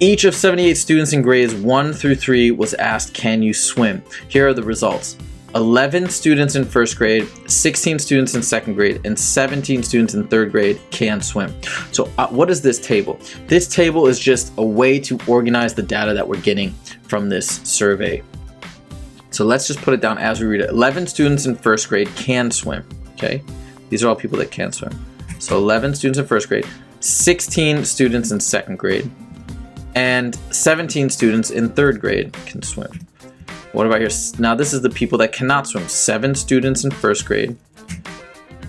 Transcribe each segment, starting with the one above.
Each of 78 students in grades 1 through 3 was asked, can you swim? Here are the results. 11 students in first grade, 16 students in second grade, and 17 students in third grade can swim. So what is this table? This table is just a way to organize the data that we're getting from this survey. So let's just put it down as we read it. 11 students in first grade can swim, okay? These are all people that can swim. So 11 students in first grade, 16 students in second grade, and 17 students in third grade can swim. What about here? Now this is the people that cannot swim. 7 students in first grade,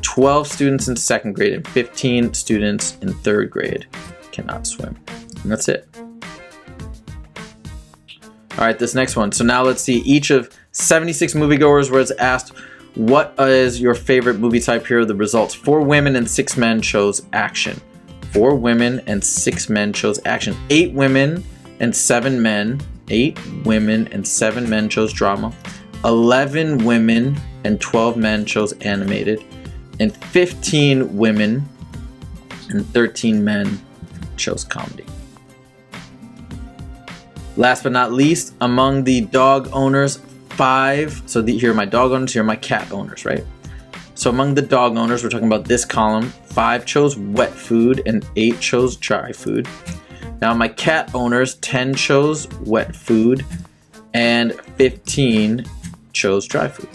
12 students in second grade, and 15 students in third grade cannot swim. And that's it. All right, this next one. So now let's see, each of 76 moviegoers was asked, what is your favorite movie type? Here are the results. 4 women and 6 men chose action. 4 women and 6 men chose action. 8 women and 7 men. 8 women and 7 men chose drama. 11 women and 12 men chose animated. And 15 women and 13 men chose comedy. Last but not least, among the dog owners, 5, so here are my dog owners, here are my cat owners, right? So among the dog owners, we're talking about this column, 5 chose wet food and 8 chose dry food. Now my cat owners, 10 chose wet food and 15 chose dry food.